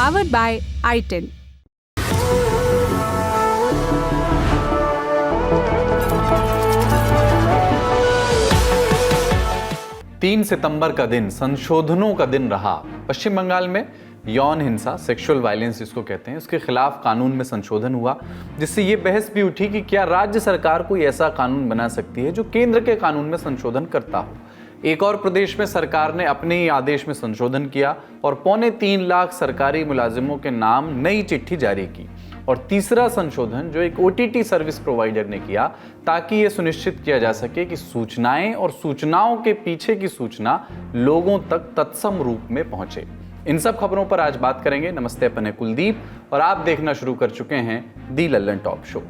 Powered by i10। 3 सितंबर का दिन संशोधनों का दिन रहा। पश्चिम बंगाल में यौन हिंसा, सेक्सुअल वायलेंस जिसको कहते हैं, उसके खिलाफ कानून में संशोधन हुआ, जिससे ये बहस भी उठी कि क्या राज्य सरकार कोई ऐसा कानून बना सकती है जो केंद्र के कानून में संशोधन करता हो। एक और प्रदेश में सरकार ने अपने ही आदेश में संशोधन किया और 3.25 लाख सरकारी मुलाजिमों के नाम नई चिट्ठी जारी की। और तीसरा संशोधन जो एक OTT सर्विस प्रोवाइडर ने किया, ताकि ये सुनिश्चित किया जा सके कि सूचनाएं और सूचनाओं के पीछे की सूचना लोगों तक तत्सम रूप में पहुंचे। इन सब खबरों पर आज बात करेंगे। नमस्ते, अपन है कुलदीप और आप देखना शुरू कर चुके हैं दी लल्लन टॉप शो।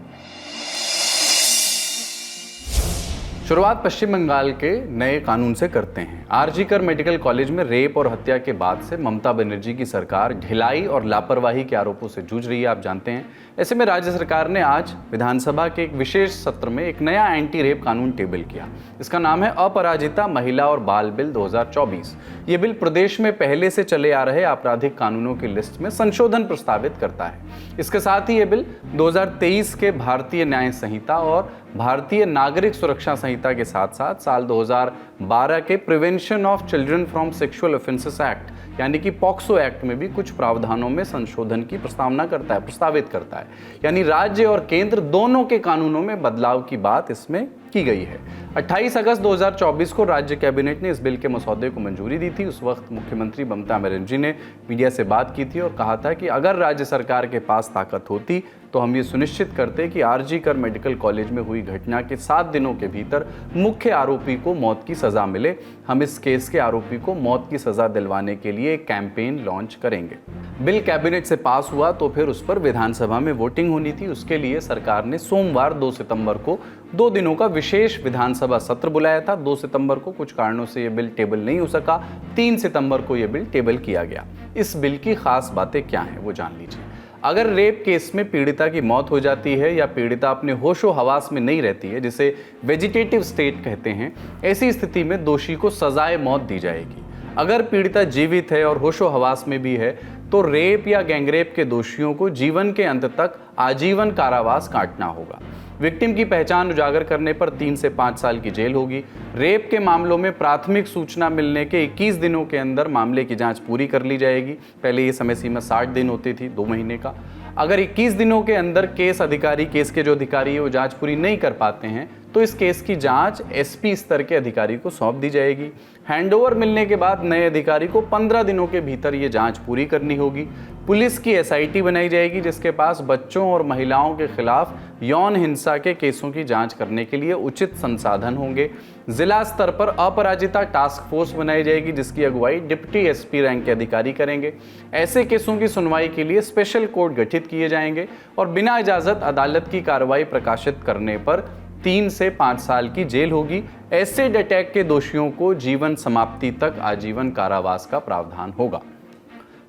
शुरुआत पश्चिम बंगाल के नए कानून से करते हैं। आरजी कर मेडिकल कॉलेज में रेप और हत्या के बाद से ममता बनर्जी की सरकार ढिलाई और लापरवाही के आरोपों से जूझ रही है, आप जानते हैं। ऐसे में राज्य सरकार ने आज विधानसभा के एक विशेष सत्र में एक नया एंटी रेप कानून टेबल किया। इसका नाम है अपराजिता महिला और बाल बिल 2024। ये बिल प्रदेश में पहले से चले आ रहे आपराधिक कानूनों की लिस्ट में संशोधन प्रस्तावित करता है। इसके साथ ही ये बिल 2023 के भारतीय न्याय संहिता और भारतीय नागरिक सुरक्षा संहिता के साथ साथ साल 2012 के prevention of children from sexual offences act यानी कि पॉक्सो एक्ट में भी कुछ प्रावधानों में संशोधन की प्रस्तावित करता है। यानी राज्य और केंद्र दोनों के कानूनों में बदलाव की बात इसमें की गई है। 28 अगस्त 2024 को राज्य कैबिनेट ने इस बिल के मसौदे को मंजूरी दी थी। उस वक्त मुख्यमंत्री ममता बनर्जी ने मीडिया से बात की थी और कहा था कि अगर राज्य सरकार के पास ताकत होती तो हम ये सुनिश्चित करते कि आरजी कर मेडिकल कॉलेज में हुई घटना के 7 दिनों के भीतर मुख्य आरोपी को मौत की सजा मिले। हम इस केस के आरोपी को मौत की सजा दिलवाने के लिए एक कैंपेन लॉन्च करेंगे। बिल कैबिनेट से पास हुआ तो फिर उस पर विधानसभा में वोटिंग होनी थी। उसके लिए सरकार ने सोमवार 2 सितंबर को 2 दिनों का विशेष विधानसभा सत्र बुलाया था। 2 सितंबर को कुछ कारणों से यह बिल टेबल नहीं हो सका। 3 सितंबर को यह बिल टेबल किया गया। इस बिल की खास बातें क्या हैं वो जान लीजिए। अगर रेप केस में पीड़िता की मौत हो जाती है या पीड़िता अपने होशो हवास में नहीं रहती है, जिसे वेजिटेटिव स्टेट कहते हैं, ऐसी स्थिति में दोषी को सजाए मौत दी जाएगी। अगर पीड़िता जीवित है और होशो हवास में भी है तो रेप या गैंगरेप के दोषियों को जीवन के अंत तक आजीवन कारावास काटना होगा। विक्टिम की पहचान उजागर करने पर 3 से 5 साल की जेल होगी। रेप के मामलों में प्राथमिक सूचना मिलने के 21 दिनों के अंदर मामले की जांच पूरी कर ली जाएगी। पहले ये समय सीमा 60 दिन होती थी, 2 महीने का। अगर 21 दिनों के अंदर केस के जो अधिकारी है वो जांच पूरी नहीं कर पाते हैं तो इस केस की जांच SP स्तर के अधिकारी को सौंप दी जाएगी। हैंडओवर मिलने के बाद नए अधिकारी को 15 दिनों के भीतर ये जांच पूरी करनी होगी। पुलिस की SIT बनाई जाएगी जिसके पास बच्चों और महिलाओं के खिलाफ यौन हिंसा के केसों की जांच करने के लिए उचित संसाधन होंगे। जिला स्तर पर अपराजिता टास्क फोर्स बनाई जाएगी जिसकी अगुवाई डिप्टी SP रैंक के अधिकारी करेंगे। ऐसे केसों की सुनवाई के लिए स्पेशल कोर्ट गठित किए जाएंगे और बिना इजाजत अदालत की कार्रवाई प्रकाशित करने पर 3 से 5 साल की जेल होगी। एसिड अटैक के दोषियों को जीवन समाप्ति तक आजीवन कारावास का प्रावधान होगा।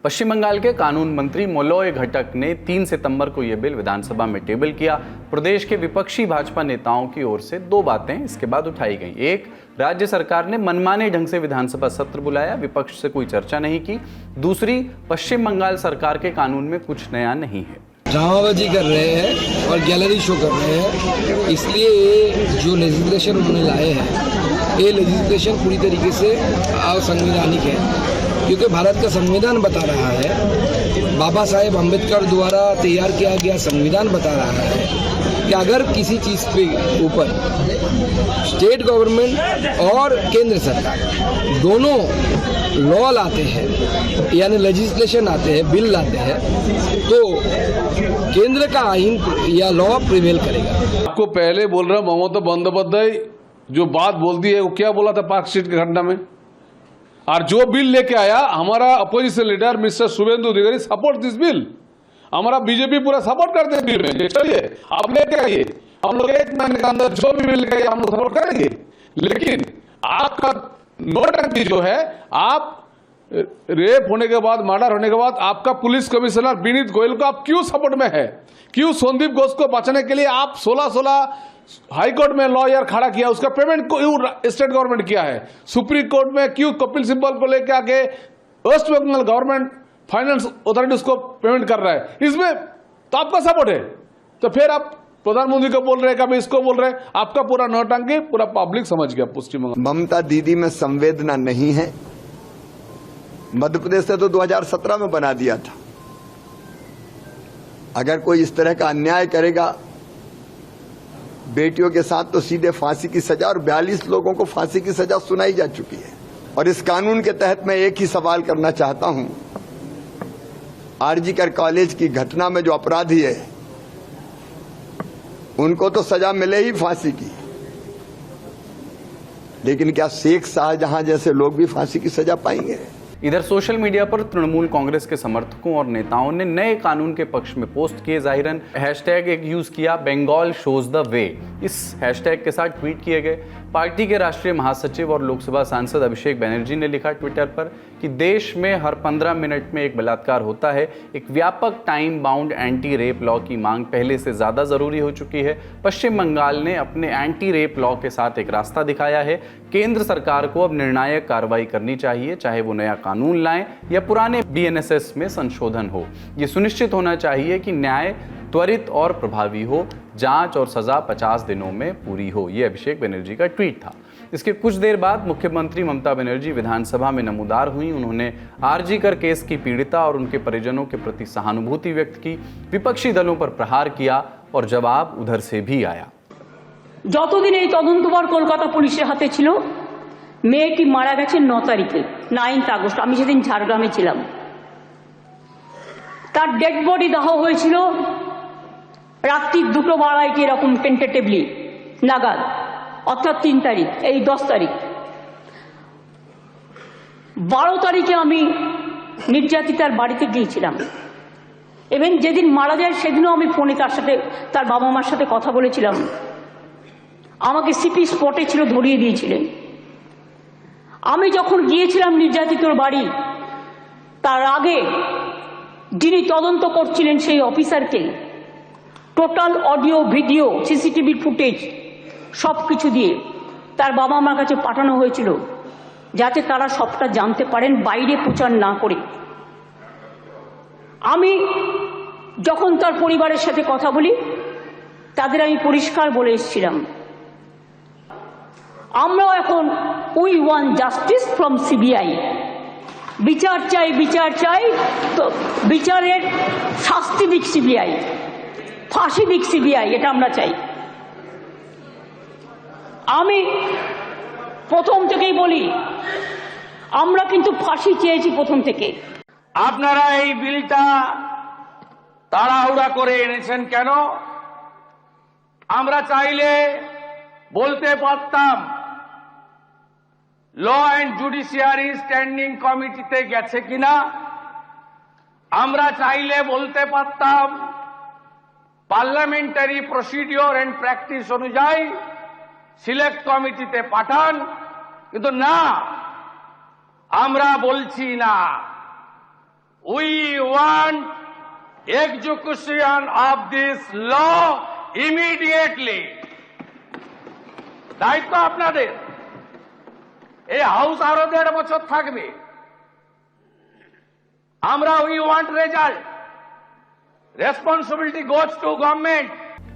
पश्चिम बंगाल के कानून मंत्री मोलोय घटक ने 3 सितंबर को यह बिल विधानसभा में टेबल किया। प्रदेश के विपक्षी भाजपा नेताओं की ओर से 2 बातें इसके बाद उठाई गई। एक, राज्य सरकार ने मनमाने ढंग से विधानसभा सत्र बुलाया, विपक्ष से कोई चर्चा नहीं की। दूसरी, पश्चिम बंगाल सरकार के कानून में कुछ नया नहीं है, ड्रामाबाजी कर रहे हैं और गैलरी शो कर रहे हैं। इसलिए जो लेजिस्लेशन उन्होंने लाए हैं ये लेजिस्लेशन पूरी तरीके से असंवैधानिक है, क्योंकि भारत का संविधान बता रहा है, बाबा साहेब अम्बेडकर द्वारा तैयार किया गया संविधान बता रहा है कि अगर किसी चीज़ पे ऊपर स्टेट गवर्नमेंट और केंद्र सरकार दोनों लॉ लाते हैं यानी लेजिस्लेशन आते हैं, बिल लाते हैं, तो केंद्र का आइन या लॉ प्रिवेल करेगा। आपको पहले बोल रहा हूं, ममता बंदोपाध्याय जो बात बोलती है वो क्या बोला था पार्क स्ट्रीट की घटना में, और जो बिल लेके आया हमारा अपोजिशन लीडर मिस्टर शुभेंदु अधिकारी सपोर्ट दिस बिल। हमारा बीजेपी पूरा सपोर्ट करते हैं बिल में, चलिए आप लेके आइए, हम लोग 1 महीने के अंदर जो भी बिल लेके आइए हम लोग सपोर्ट करेंगे। लेकिन आपका नोटंकी जो है, आप रेप होने के बाद, मर्डर होने के बाद आपका पुलिस कमिश्नर विनीत गोयल को आप क्यों सपोर्ट में है? क्यों संदीप घोष को बचाने के लिए आप 16 हाईकोर्ट में लॉयर खड़ा किया, उसका पेमेंट क्यों स्टेट गवर्नमेंट किया है? सुप्रीम कोर्ट में क्यों कपिल सिब्बल को लेकर आके West Bengal government finance authority उसको पेमेंट कर रहा है, इसमें तो आपका सपोर्ट है। तो फिर आप प्रधानमंत्री को बोल रहे हैं, कभी इसको बोल रहे हैं, आपका पूरा नौटंकी पूरा पब्लिक समझ गया पश्चिम बंगाल। ममता दीदी में संवेदना नहीं है। मध्य प्रदेश से तो 2017 में बना दिया था। अगर कोई इस तरह का अन्याय करेगा बेटियों के साथ तो सीधे फांसी की सजा, और 42 लोगों को फांसी की सजा सुनाई जा चुकी है। और इस कानून के तहत मैं एक ही सवाल करना चाहता हूं, आरजीकर कॉलेज की घटना में जो अपराधी है उनको तो सजा मिले ही फांसी की, लेकिन क्या शेख शाहजहां जैसे लोग भी फांसी की सजा पाएंगे? इधर सोशल मीडिया पर तृणमूल कांग्रेस के समर्थकों और नेताओं ने नए कानून के पक्ष में पोस्ट किए, जाहिरन हैशटैग एक यूज किया, बंगाल शोज द वे। इस हैशटैग के साथ ट्वीट किए गए। पार्टी के राष्ट्रीय महासचिव और लोकसभा सांसद अभिषेक बनर्जी ने लिखा ट्विटर पर कि देश में हर 15 मिनट में एक बलात्कार होता है। एक व्यापक time bound anti rape law की मांग पहले से ज्यादा जरूरी हो चुकी है। पश्चिम बंगाल ने अपने एंटी रेप लॉ के साथ एक रास्ता दिखाया है। केंद्र सरकार को अब निर्णायक कार्रवाई करनी चाहिए, चाहे वो नया कानून लाएं या पुराने बीएनएसएस में संशोधन हो। ये सुनिश्चित होना चाहिए कि न्याय त्वरित और प्रभावी हो, जांच और सजा 50 दिनों में पूरी हो। ये अभिषेक बनर्जी का ट्वीट था। इसके कुछ देर बाद मुख्यमंत्री ममता बनर्जी विधानसभा में नमूदार हुई। उन्होंने आरजीकर केस की पीड़िता और उनके परिजनों के प्रति सहानुभूति व्यक्त की, विपक्षी दलों पर प्रहार किया और जवाब उधर से भी आया। যতদিন এই তদন্তভার কলকাতা পুলিশের হাতে ছিল, মেয়েটি মারা গেছে 9 তারিখে, 9 আগস্ট। আমি সেদিন ঝাড়গ্রামে ছিলাম। তার ডেড বডি দাহ হয়েছিল রাত্রি 2:02 এরকম টেন্টেটিভলি নাগাদ, অর্থাৎ 3 তারিখ, এই 10 তারিখ। 12 তারিখে আমি নির্যাতিতার বাড়িতে গিয়েছিলাম এবং যেদিন মারা যায় সেদিনও আমি ফোনে তার সাথে, তার বাবা মার সাথে কথা বলেছিলাম। আমাকে সিপি স্পটে ছিল, ধরিয়ে দিয়েছিলেন। আমি যখন গিয়েছিলাম নির্যাতিতর বাড়ি, তার আগে যিনি তদন্ত করছিলেন সেই অফিসারকে total audio video CCTV footage সব কিছু দিয়ে তার বাবা মার কাছে পাঠানো হয়েছিল, যাতে তারা সবটা জানতে পারেন, বাইরে প্রচার না করে। আমি যখন তার পরিবারের সাথে কথা বলি, তাদের আমি পরিষ্কার বলে এসেছিলাম, আমরাও এখন we want justice from CBI. বিচার চাই, বিচার চাই, তো বিচারের শাস্তি দিক সিবিআই, ফাঁসি দিক সিবিআই, এটা আমরা চাই। আমি প্রথম থেকেই বলি, আমরা কিন্তু ফাঁসি চেয়েছি প্রথম থেকে। আপনারা এই বিলটা তাড়াহুড়া করে এনেছেন কেন? আমরা চাইলে বলতে পারতাম ল অ্যান্ড জুডিশিয়ারি স্ট্যান্ডিং কমিটিতে গেছে কিনা। আমরা চাইলে বলতে পারতাম পার্লামেন্টারি প্রসিডিওর অ্যান্ড প্র্যাকটিস অনুযায়ী সিলেক্ট কমিটিতে পাঠান, কিন্তু না, আমরা বলছি না। We want execution of this law immediately. দায়িত্ব আপনাদের। এই হাউস আরো 1.5 বছর থাকবে। আমরা we want result. Responsibility goes to government.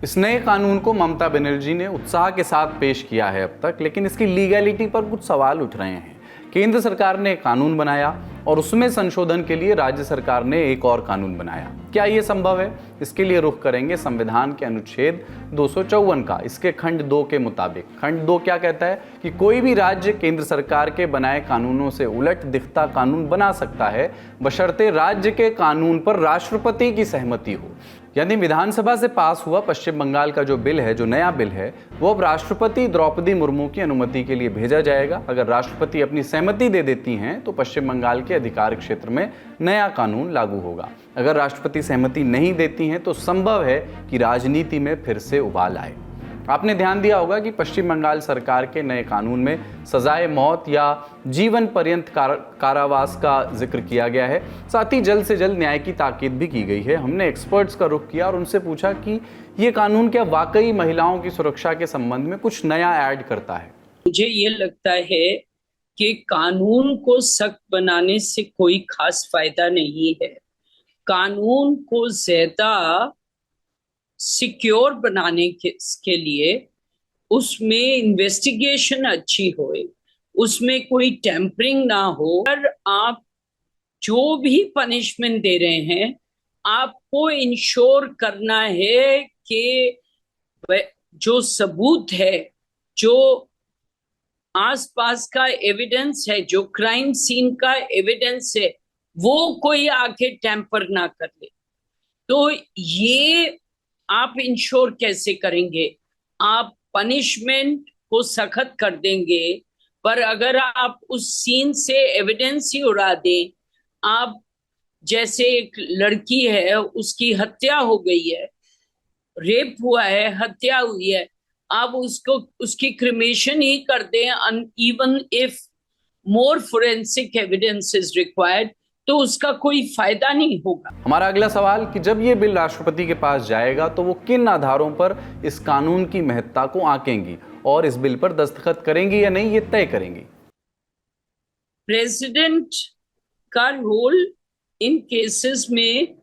इस नए कानून को ममता बनर्जी ने उत्साह के साथ पेश किया है अब तक, लेकिन इसकी लीगैलिटी पर कुछ सवाल उठ रहे हैं। केंद्र सरकार ने एक कानून बनाया और उसमें संशोधन के लिए राज्य सरकार ने एक और कानून बनाया। क्या ये संभव है? इसके लिए रुख करेंगे संविधान के अनुच्छेद 254 का। इसके खंड 2 के मुताबिक, खंड 2 क्या कहता है कि कोई भी राज्य केंद्र सरकार के बनाए कानूनों से उलट दिखता कानून बना सकता है, बशर्ते राज्य के कानून पर राष्ट्रपति की सहमति हो। यानी विधानसभा से पास हुआ पश्चिम बंगाल का जो बिल है, जो नया बिल है, वो अब राष्ट्रपति द्रौपदी मुर्मू की अनुमति के लिए भेजा जाएगा। अगर राष्ट्रपति अपनी सहमति दे देती हैं तो पश्चिम बंगाल के अधिकार क्षेत्र में नया कानून लागू होगा। अगर राष्ट्रपति सहमति नहीं देती हैं तो संभव है कि राजनीति में फिर से उबाल आए। आपने ध्यान दिया होगा कि पश्चिम बंगाल सरकार के नए कानून में सजाए मौत या जीवन पर्यंत कारावास का जिक्र किया गया है। साथ ही जल्द से जल्द न्याय की ताकीद भी की गई है। हमने एक्सपर्ट्स का रुख किया और उनसे पूछा कि ये कानून क्या वाकई महिलाओं की सुरक्षा के संबंध में कुछ नया ऐड करता है। मुझे ये लगता है कि कानून को सख्त बनाने से कोई खास फायदा नहीं है। कानून को ज्यादा सिक्योर बनाने के लिए उसमें इन्वेस्टिगेशन अच्छी होए, उसमें कोई टेम्परिंग ना हो। और आप जो भी पनिशमेंट दे रहे हैं, आपको इंश्योर करना है कि जो सबूत है, जो आसपास का एविडेंस है, जो क्राइम सीन का एविडेंस है, वो कोई आके टैंपर ना कर ले। तो ये आप इंश्योर कैसे करेंगे? आप पनिशमेंट को सख्त कर देंगे, पर अगर आप उस सीन से एविडेंस ही उड़ा दें, आप जैसे एक लड़की है, उसकी हत्या हो गई है, रेप हुआ है, हत्या हुई है, आप उसको उसकी क्रिमेशन ही कर दें, even if more forensic evidence is required, तो उसका कोई फायदा नहीं होगा। हमारा अगला सवाल कि जब ये बिल राष्ट्रपति के पास जाएगा तो वो किन आधारों पर इस कानून की महत्ता को आंकेंगी और इस बिल पर दस्तखत करेंगी या नहीं, ये तय करेंगी। प्रेसिडेंट का रोल इन केसेस में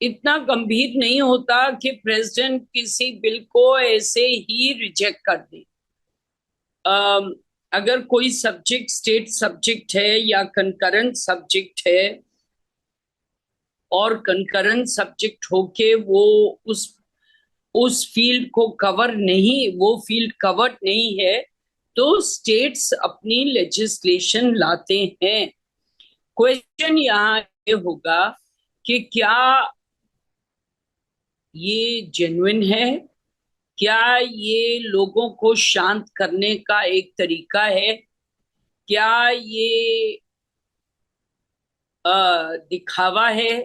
इतना गंभीर नहीं होता कि प्रेसिडेंट किसी बिल को ऐसे ही रिजेक्ट कर दे। अगर कोई सब्जेक्ट स्टेट सब्जेक्ट है या कंकरेंट सब्जेक्ट है और कंकरेंट सब्जेक्ट होके वो उस फील्ड को वो फील्ड कवर्ड नहीं है, तो स्टेट्स अपनी लेजिस्लेशन लाते हैं। क्वेश्चन यहाँ ये होगा कि क्या ये जेन्युइन है, क्या ये लोगों को शांत करने का एक तरीका है, क्या ये दिखावा है,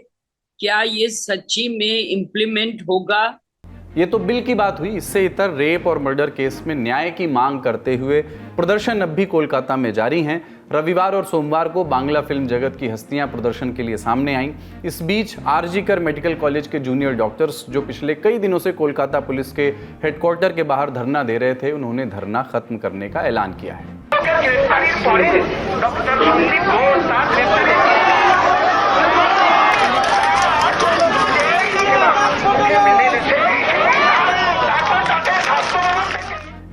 क्या ये सच्ची में इम्प्लीमेंट होगा। ये तो बिल की बात हुई। इससे इतर रेप और मर्डर केस में न्याय की मांग करते हुए प्रदर्शन अब भी कोलकाता में जारी हैं। रविवार और सोमवार को बांग्ला फिल्म जगत की हस्तियां प्रदर्शन के लिए सामने आईं। इस बीच आरजीकर मेडिकल कॉलेज के जूनियर डॉक्टर्स जो पिछले कई दिनों से कोलकाता पुलिस के हेडक्वार्टर के बाहर धरना दे रहे थे, उन्होंने धरना खत्म करने का ऐलान किया है।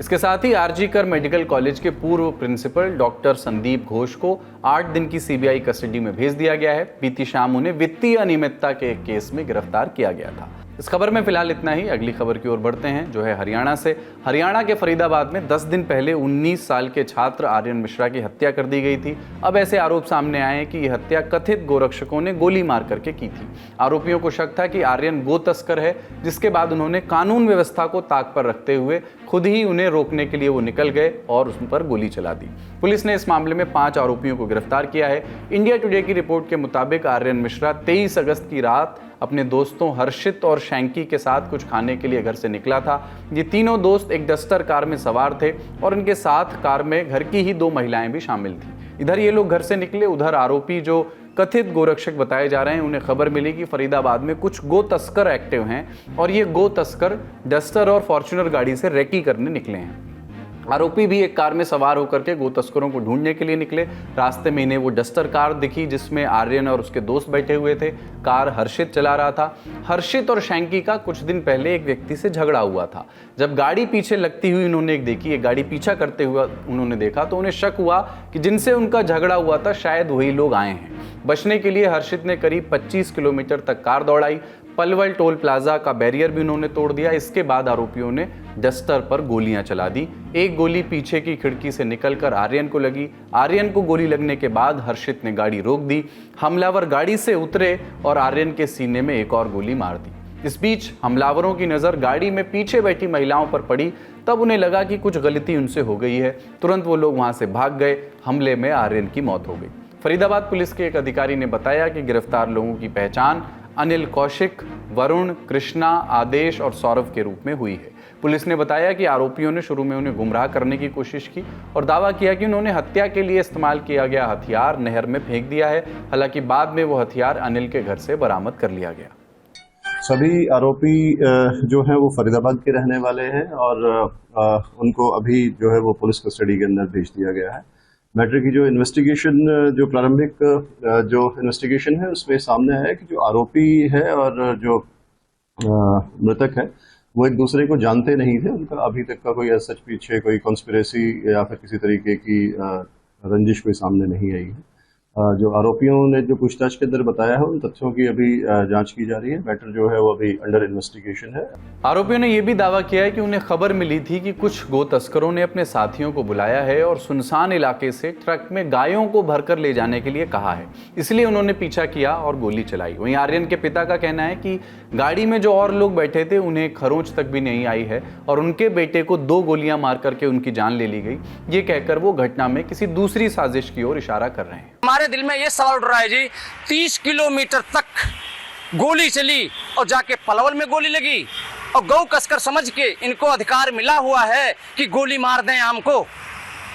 इसके साथ ही आरजीकर मेडिकल कॉलेज के पूर्व प्रिंसिपल डॉक्टर संदीप घोष को 8 दिन की सीबीआई कस्टडी में भेज दिया गया है। बीती शाम उन्हें वित्तीय अनियमितता के एक केस में गिरफ्तार किया गया था। इस खबर में फिलहाल इतना ही। अगली खबर की ओर बढ़ते हैं, जो है हरियाणा से। हरियाणा के फरीदाबाद में 10 दिन पहले 19 साल के छात्र आर्यन मिश्रा की हत्या कर दी गई थी। अब ऐसे आरोप सामने आए हैं कि यह हत्या कथित गोरक्षकों ने गोली मार करके की थी। आरोपियों को शक था कि आर्यन गो तस्कर है, जिसके बाद उन्होंने कानून व्यवस्था को ताक पर रखते हुए खुद ही उन्हें रोकने के लिए वो निकल गए और उन पर गोली चला दी। पुलिस ने इस मामले में 5 आरोपियों को गिरफ्तार किया है। इंडिया टुडे की रिपोर्ट के मुताबिक आर्यन मिश्रा 23 अगस्त की रात अपने दोस्तों हर्षित और शैंकी के साथ कुछ खाने के लिए घर से निकला था। ये तीनों दोस्त एक डस्टर कार में सवार थे और इनके साथ कार में घर की ही 2 महिलाएं भी शामिल थी। इधर ये लोग घर से निकले, उधर आरोपी जो कथित गोरक्षक बताए जा रहे हैं, उन्हें खबर मिली कि फरीदाबाद में कुछ गो तस्कर एक्टिव हैं और ये गो तस्कर डस्टर और फॉर्च्यूनर गाड़ी से रेकी करने निकले हैं। आरोपी भी एक कार में सवार होकर के गो तस्करों को ढूंढने के लिए निकले। रास्ते में इन्हें वो डस्टर कार दिखी जिसमें आर्यन और उसके दोस्त बैठे हुए थे। कार हर्षित चला रहा था। हर्षित और शैंकी का कुछ दिन पहले एक व्यक्ति से झगड़ा हुआ था। जब गाड़ी पीछे लगती हुई उन्होंने एक गाड़ी पीछा करते हुए उन्होंने देखा तो उन्हें शक हुआ कि जिनसे उनका झगड़ा हुआ था शायद वही लोग आए हैं। बचने के लिए हर्षित ने करीब 25 किलोमीटर तक कार दौड़ाई। पलवल टोल प्लाजा का बैरियर भी उन्होंने तोड़ दिया। इसके बाद आरोपियों ने डस्टर पर गोलियां चला दी। एक गोली पीछे की खिड़की से निकलकर आर्यन को लगी। आर्यन को गोली लगने के बाद हर्षित ने गाड़ी रोक दी। हमलावर गाड़ी से उतरे और आर्यन के सीने में एक और गोली मार दी। इस बीच हमलावरों की नज़र गाड़ी में पीछे बैठी महिलाओं पर पड़ी। तब उन्हें लगा कि कुछ गलती उनसे हो गई है। तुरंत वो लोग वहां से भाग गए। हमले में आर्यन की मौत हो गई। फरीदाबाद पुलिस के एक अधिकारी ने बताया कि गिरफ्तार लोगों की पहचान अनिल कौशिक, वरुण, कृष्णा, आदेश और सौरभ के रूप में हुई है। पुलिस ने बताया कि आरोपियों ने शुरू में उन्हें गुमराह करने की कोशिश की और दावा किया कि उन्होंने हत्या के लिए इस्तेमाल किया गया हथियार नहर में फेंक दिया है। हालांकि बाद में वो हथियार अनिल के घर से बरामद कर लिया गया। सभी आरोपी जो हैं वो फरीदाबाद के रहने वाले हैं और उनको अभी जो है वो पुलिस कस्टडी के अंदर भेज दिया गया है। मैटर की जो इन्वेस्टिगेशन, जो प्रारंभिक जो इन्वेस्टिगेशन है उसमें सामने आया कि जो आरोपी है और जो मृतक है वो एक दूसरे को जानते नहीं थे। उनका अभी तक का कोई सच पीछे कोई कॉन्स्पिरेसी या फिर किसी तरीके की रंजिश कोई सामने नहीं आई है। जो आरोपियों ने जो पूछताछ के अंदर बताया है उन तथ्यों की अभी जांच की जा रही है। मैटर जो है वो अभी अंडर इन्वेस्टिगेशन है। आरोपियों ने यह भी दावा किया है कि उन्हें खबर मिली थी कि कुछ गो तस्करों ने अपने साथियों को बुलाया है और सुनसान इलाके से ट्रक में गायों को भरकर ले जाने के लिए कहा है, इसलिए उन्होंने पीछा किया और गोली चलाई। वहीं आर्यन के पिता का कहना है कि गाड़ी में जो और लोग बैठे थे उन्हें खरोंच तक भी नहीं आई है और उनके बेटे को 2 गोलियां मार करके उनकी जान ले ली गई। ये कहकर वो घटना में किसी दूसरी साजिश की ओर इशारा कर रहे हैं। हमारे दिल में ये सवाल उठ रहा है जी, 30 किलोमीटर तक गोली चली और जाके पलवल में गोली लगी और गौ कसकर समझ के इनको अधिकार मिला हुआ है कि गोली मार दें हमको।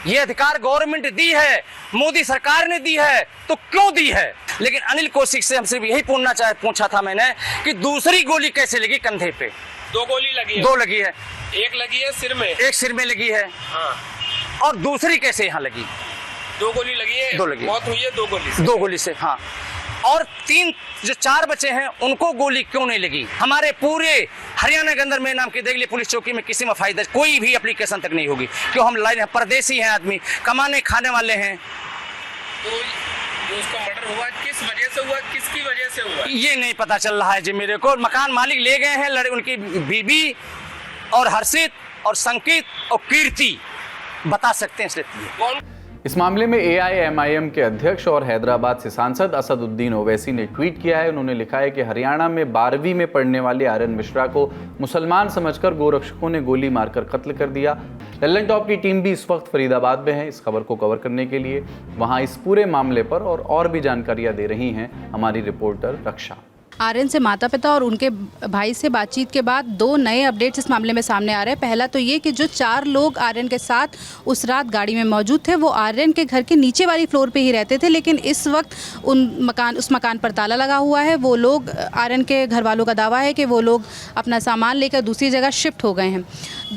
ये अधिकार गवर्नमेंट दी है, मोदी सरकार ने दी है, तो क्यों दी है? लेकिन अनिल कौशिक से हम सिर्फ यही पूछा था मैंने कि दूसरी गोली कैसे लगी कंधे पे? 2 गोली लगी है। 2 लगी है। एक लगी है सिर में। एक सिर में लगी है। हाँ। और दूसरी कैसे यहाँ लगी? 2 गोली लगी है। 2 लगी। मौत हुई है 2 गोली से। 2 गोली से, हाँ। और 3 जो 4 बचे हैं उनको गोली क्यों नहीं लगी? हमारे पूरे हरियाणा के अंदर मेरे नाम की देख ली पुलिस चौकी में किसी में फायदा कोई भी एप्लीकेशन तक नहीं होगी, क्यों? हम लाइन परदेसी हैं, आदमी कमाने खाने वाले हैं। तो जो उसका मर्डर हुआ किस वजह से हुआ, किसकी वजह से हुआ, ये नहीं पता चल रहा है जी मेरे को। मकान मालिक ले गए हैं, उनकी बीबी और हर्षित और संकित और कीर्ति बता सकते हैं इसलिए। इस मामले में AIMIM के अध्यक्ष और हैदराबाद से सांसद असदुद्दीन ओवैसी ने ट्वीट किया है। उन्होंने लिखा है कि हरियाणा में 12वीं में पढ़ने वाले आर्यन मिश्रा को मुसलमान समझकर गोरक्षकों ने गोली मारकर कत्ल कर दिया। लल्लन टॉप की टीम भी इस वक्त फरीदाबाद में है इस खबर को कवर करने के लिए। वहां इस पूरे मामले पर और भी जानकारियां दे रही हैं हमारी रिपोर्टर रक्षा। आर्यन से माता पिता और उनके भाई से बातचीत के बाद 2 नए अपडेट्स इस मामले में सामने आ रहे हैं। पहला तो ये कि जो 4 लोग आर्यन के साथ उस रात गाड़ी में मौजूद थे वो आर्यन के घर के नीचे वाली फ्लोर पे ही रहते थे, लेकिन इस वक्त उस मकान पर ताला लगा हुआ है। वो लोग, आर्यन के घर वालों का दावा है कि वो लोग अपना सामान लेकर दूसरी जगह शिफ्ट हो गए हैं।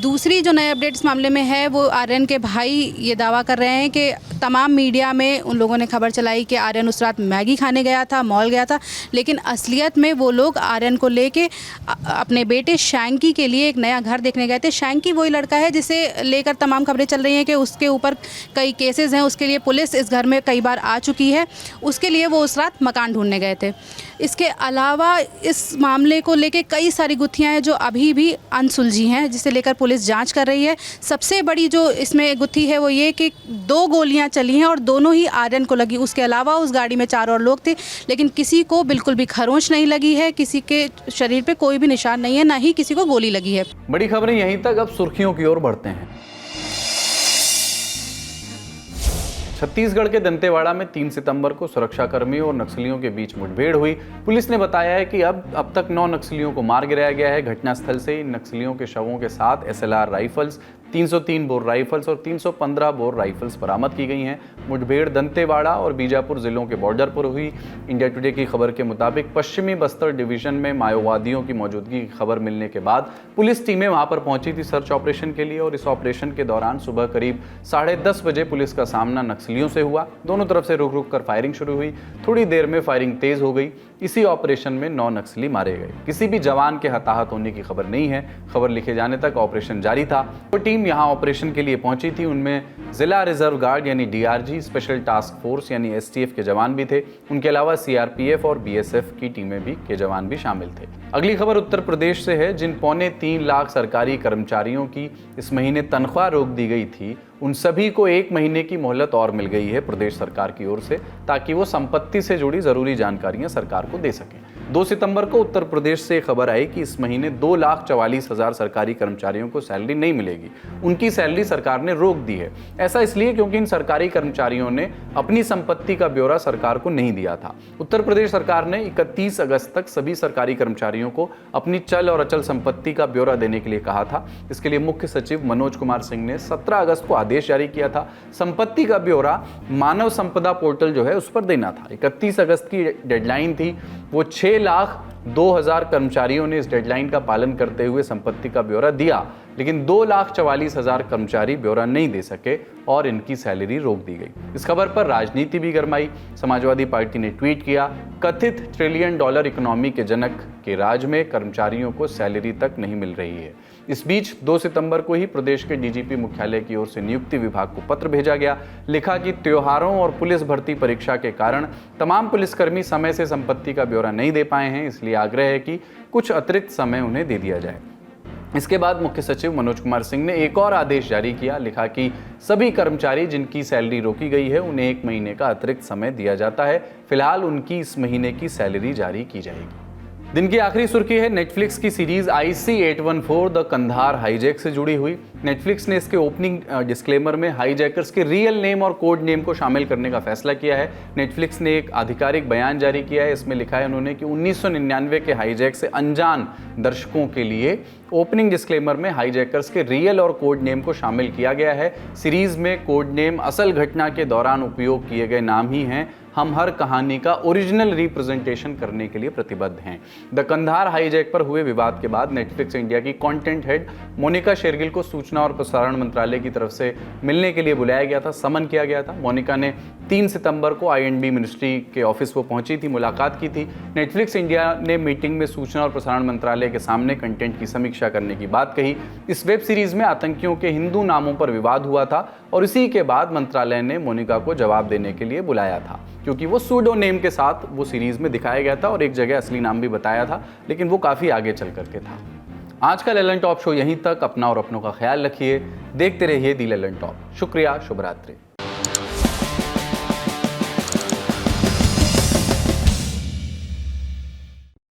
दूसरी जो नए अपडेट इस मामले में है वो आर्यन के भाई ये दावा कर रहे हैं कि तमाम मीडिया में उन लोगों ने खबर चलाई कि आर्यन उस रात मैगी खाने गया था, मॉल गया था, लेकिन असलियत में वो लोग आर्यन को लेके अपने बेटे शैंकी के लिए एक नया घर देखने गए थे। शैंकी वही लड़का है जिसे लेकर तमाम खबरें चल रही हैं कि उसके ऊपर कई केसेस हैं, उसके लिए पुलिस इस घर में कई बार आ चुकी है। उसके लिए वो उस रात मकान ढूंढने गए थे। इसके अलावा इस मामले को लेके कई सारी गुत्थियां हैं जो अभी भी अनसुलझी हैं, जिसे लेकर पुलिस जांच कर रही है। सबसे बड़ी जो इसमें गुत्थी है वो ये कि 2 गोलियां चली हैं और दोनों ही आर्यन को लगी। उसके अलावा उस गाड़ी में 4 और लोग थे, लेकिन किसी को बिल्कुल भी खरोंच नहीं लगी है, किसी के शरीर पे कोई भी निशान नहीं है, ना ही किसी को गोली लगी है। बड़ी खबरें यहीं तक, अब सुर्खियों की ओर बढ़ते हैं। छत्तीसगढ़ के दंतेवाड़ा में 3 सितंबर को सुरक्षाकर्मियों और नक्सलियों के बीच मुठभेड़ हुई। पुलिस ने बताया है कि अब तक 9 नक्सलियों को मार गिराया गया है। घटनास्थल से इन नक्सलियों के शवों के साथ SLR राइफल्स, 303 बोर राइफल्स और 315 बोर राइफल्स बरामद की गई हैं। मुठभेड़ दंतेवाड़ा और बीजापुर जिलों के बॉर्डर पर हुई। इंडिया टुडे की खबर के मुताबिक पश्चिमी बस्तर डिवीजन में माओवादियों की मौजूदगी की खबर मिलने के बाद पुलिस टीमें वहां पर पहुंची थी सर्च ऑपरेशन के लिए, और इस ऑपरेशन के दौरान सुबह करीब 10:30 बजे पुलिस का सामना नक्सलियों से हुआ। दोनों तरफ से रुक रुक कर फायरिंग शुरू हुई। थोड़ी देर में फायरिंग तेज हो गई। इसी ऑपरेशन में 9 नक्सली मारे गए। किसी भी जवान के हताहत होने की खबर नहीं है। खबर लिखे जाने तक ऑपरेशन जारी था। वो टीम यहां ऑपरेशन के लिए पहुंची थी। उनमें जिला रिजर्व गार्ड यानी DRG, स्पेशल टास्क फोर्स यानी STF के जवान भी थे। उनके अलावा CRPF और BSF की टीमें भी के जवान भी शामिल थे। अगली खबर उत्तर प्रदेश से है। जिन 3.25 लाख सरकारी कर्मचारियों की इस महीने तनख्वाह रोक दी गई थी, उन सभी को 1 महीने की मोहलत और मिल गई है प्रदेश सरकार की ओर से, ताकि वो संपत्ति से जुड़ी जरूरी जानकारियां सरकार को दे सकें। 2 सितंबर को उत्तर प्रदेश से खबर आई कि इस महीने 2,44,000 सरकारी कर्मचारियों को सैलरी नहीं मिलेगी। उनकी सैलरी सरकार ने रोक दी है। ऐसा इसलिए क्योंकि इन सरकारी कर्मचारियों ने अपनी संपत्ति का ब्यौरा सरकार को नहीं दिया था। उत्तर प्रदेश सरकार ने 31 अगस्त तक सभी सरकारी कर्मचारियों को अपनी चल और अचल संपत्ति का ब्यौरा देने के लिए कहा था। इसके लिए मुख्य सचिव मनोज कुमार सिंह ने 17 अगस्त को आदेश जारी किया था। संपत्ति का ब्यौरा मानव संपदा पोर्टल जो है उस पर देना था। 31 अगस्त की डेडलाइन थी। वो 6 2000 कर्मचारियों ने इस डेडलाइन का पालन करते हुए संपत्ति का ब्यौरा दिया, लेकिन 2,44,000 कर्मचारी ब्यौरा नहीं दे सके और इनकी सैलरी रोक दी गई। इस खबर पर राजनीति भी गरमाई। समाजवादी पार्टी ने ट्वीट किया, कथित $1 ट्रिलियन इकोनॉमी के जनक के राज में कर्मचारियों को सैलरी तक नहीं मिल रही है। इस बीच 2 सितंबर को ही प्रदेश के डीजीपी मुख्यालय की ओर से नियुक्ति विभाग को पत्र भेजा गया। लिखा कि त्योहारों और पुलिस भर्ती परीक्षा के कारण तमाम पुलिसकर्मी समय से संपत्ति का ब्यौरा नहीं दे पाए हैं, इसलिए आग्रह है कि कुछ अतिरिक्त समय उन्हें दे दिया जाए। इसके बाद मुख्य सचिव मनोज कुमार सिंह ने एक और आदेश जारी किया। लिखा कि सभी कर्मचारी जिनकी सैलरी रोकी गई है उन्हें 1 महीने का अतिरिक्त समय दिया जाता है। फिलहाल उनकी इस महीने की सैलरी जारी की जाएगी। दिन की आखिरी सुर्खी है नेटफ्लिक्स की series IC-814 the Kandahar hijack से जुड़ी हुई। नेटफ्लिक्स ने इसके ओपनिंग डिस्क्लेमर में हाईजैकर्स के रियल नेम और कोड नेम को शामिल करने का फैसला किया है। नेटफ्लिक्स ने एक आधिकारिक बयान जारी किया है। इसमें लिखा है उन्होंने कि 1999 के हाईजैक से अनजान दर्शकों के लिए ओपनिंग डिस्क्लेमर में हाईजैकर्स के रियल और कोड नेम को शामिल किया गया है। सीरीज में कोड नेम असल घटना के दौरान उपयोग किए गए नाम ही हैं। हम हर कहानी का ओरिजिनल रिप्रेजेंटेशन करने के लिए प्रतिबद्ध हैं। द कंधार हाईजैक पर हुए विवाद के बाद नेटफ्लिक्स इंडिया की कंटेंट हेड मोनिका शेरगिल को सूचना और प्रसारण मंत्रालय की तरफ से मिलने के लिए बुलाया गया था, समन किया गया था। मोनिका ने 3 सितंबर को IND मिनिस्ट्री के ऑफिस वो पहुंची थी, मुलाकात की थी। नेटफ्लिक्स इंडिया ने मीटिंग में सूचना और प्रसारण मंत्रालय के सामने कंटेंट की समीक्षा करने की बात कही। इस वेब सीरीज में आतंकियों के हिंदू नामों पर विवाद हुआ था और इसी के बाद मंत्रालय ने मोनिका को जवाब देने के लिए बुलाया था, क्योंकि वो सूडो नेम के साथ वो सीरीज में दिखाया गया था और एक जगह असली नाम भी बताया था, लेकिन वो काफ़ी आगे चल करके था। आज का ललन टॉप शो यहीं तक। अपना और अपनों का ख्याल रखिए। देखते रहिए दी ललन टॉप। शुक्रिया, शुभ रात्रि।